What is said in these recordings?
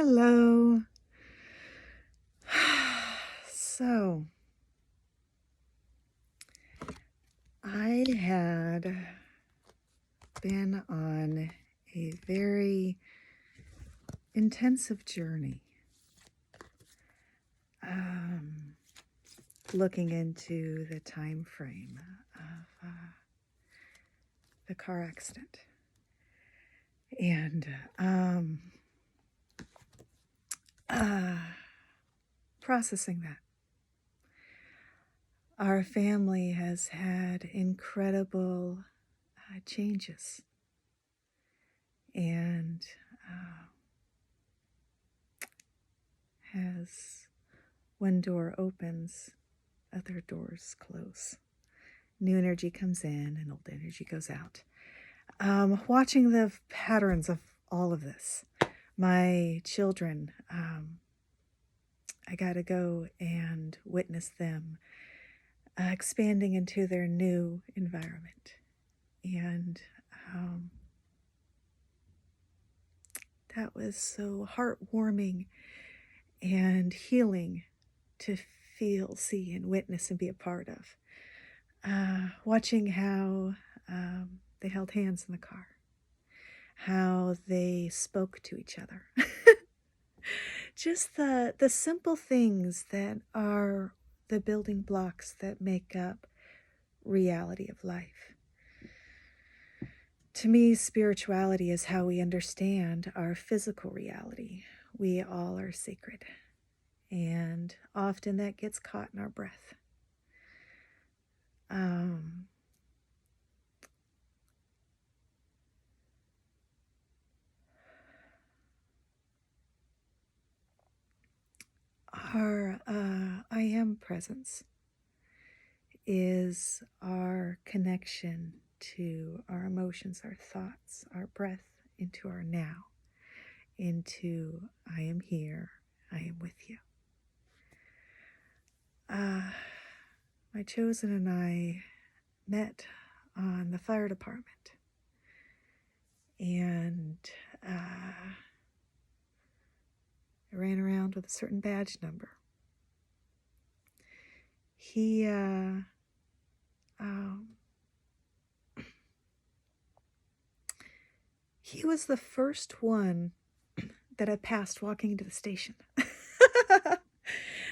Hello. So, I had been on a very intensive journey, looking into the time frame of the car accident, and processing that. Our family has had incredible changes, and as one door opens, other doors close. New energy comes in and old energy goes out. Watching the patterns of all of this, my children, I got to go and witness them expanding into their new environment. And that was so heartwarming and healing to feel, see, and witness and be a part of. Watching how they held hands in the car, how they spoke to each other. Just the simple things that are the building blocks that make up reality of life. To me, spirituality is how we understand our physical reality. We all are sacred, and often that gets caught in our breath. Our I am presence is our connection to our emotions, our thoughts, our breath, into our now, into I am here, I am with you. My chosen and I met on the fire department, and I ran around with a certain badge number. He was the first one that I passed walking into the station.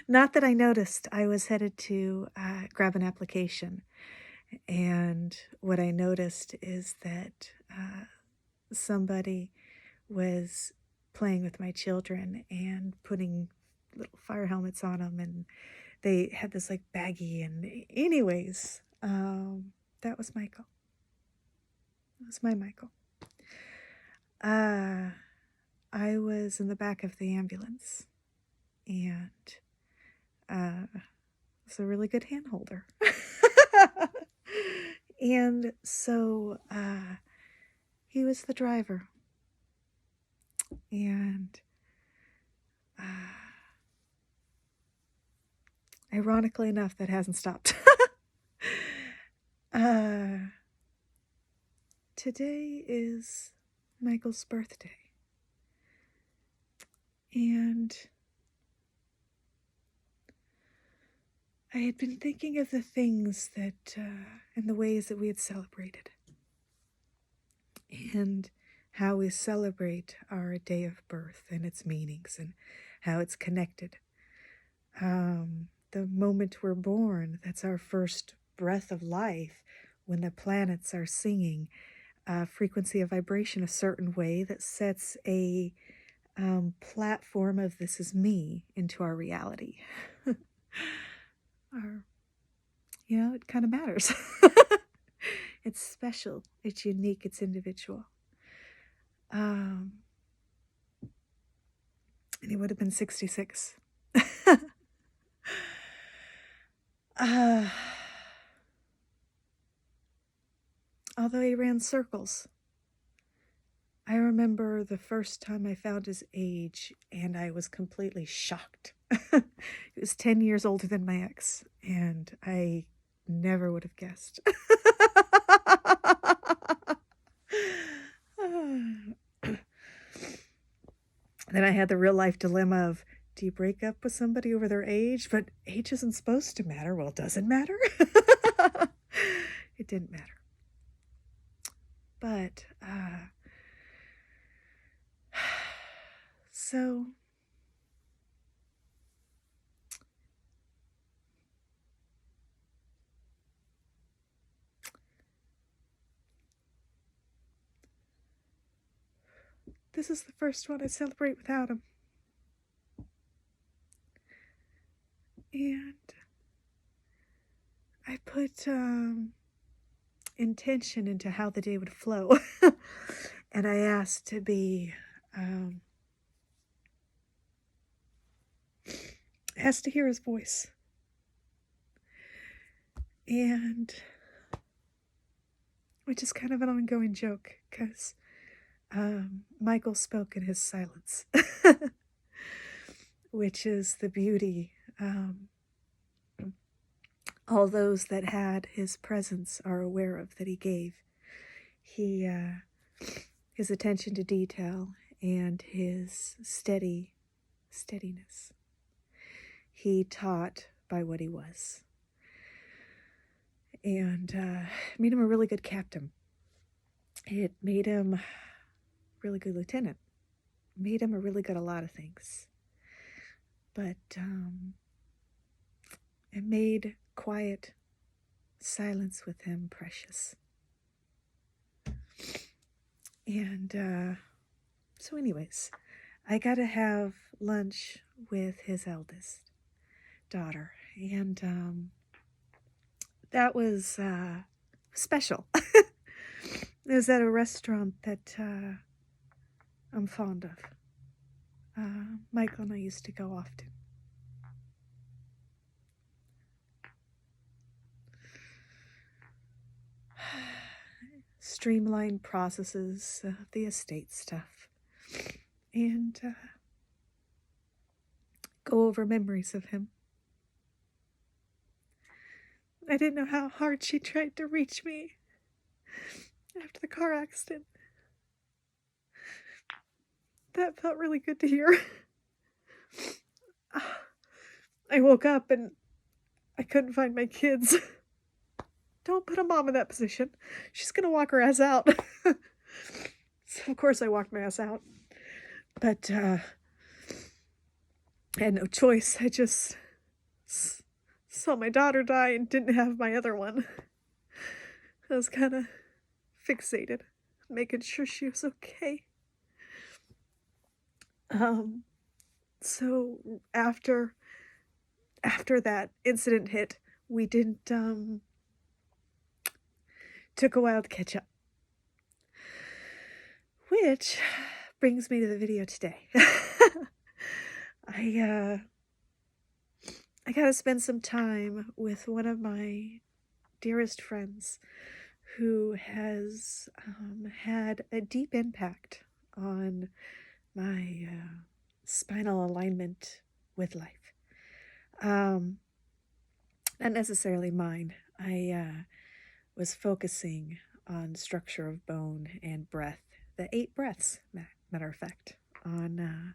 Not that I noticed. I was headed to grab an application, and what I noticed is that somebody was playing with my children and putting little fire helmets on them, and they had this like baggie, and anyways, that was Michael. That was my Michael. I was in the back of the ambulance, and was a really good hand holder. And so he was the driver, and ironically enough, that hasn't stopped. Today is Michael's birthday, and I had been thinking of the things that, and the ways that we had celebrated, and how we celebrate our day of birth and its meanings and how it's connected. The moment we're born, that's our first breath of life, when the planets are singing a frequency of vibration a certain way that sets a platform of this is me into our reality. It kind of matters. It's special, it's unique, it's individual. And he would have been 66. Although he ran circles, I remember the first time I found his age, and I was completely shocked. He was 10 years older than my ex, and I never would have guessed. Then I had the real life dilemma of, do you break up with somebody over their age? But age isn't supposed to matter. Well, it doesn't matter. It didn't matter. But, so this is the first one I celebrate without him. And I put intention into how the day would flow. And I asked to be asked to hear his voice. And which is kind of an ongoing joke, because Michael spoke in his silence, which is the beauty. All those that had his presence are aware of that he gave. His attention to detail and his steadiness. He taught by what he was. And made him a really good captain. It made him a really good lieutenant. Made him a really good a lot of things. But it made quiet silence with him precious. And so anyways, I got to have lunch with his eldest daughter. And that was special. It was at a restaurant that I'm fond of. Michael and I used to go often. Streamline processes, the estate stuff, and go over memories of him. I didn't know how hard she tried to reach me after the car accident. That felt really good to hear. I woke up and I couldn't find my kids. Don't put a mom in that position. She's going to walk her ass out. So, of course, I walked my ass out. But I had no choice. I just saw my daughter die and didn't have my other one. I was kind of fixated, making sure she was okay. So after that incident hit, we didn't, took a while to catch up. Which brings me to the video today. I got to spend some time with one of my dearest friends who has had a deep impact on my spinal alignment with life. Not necessarily mine. I was focusing on structure of bone and breath, the 8 breaths, matter of fact, on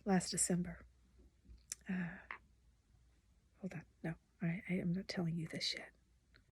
last December. Hold on, no, I am not telling you this yet.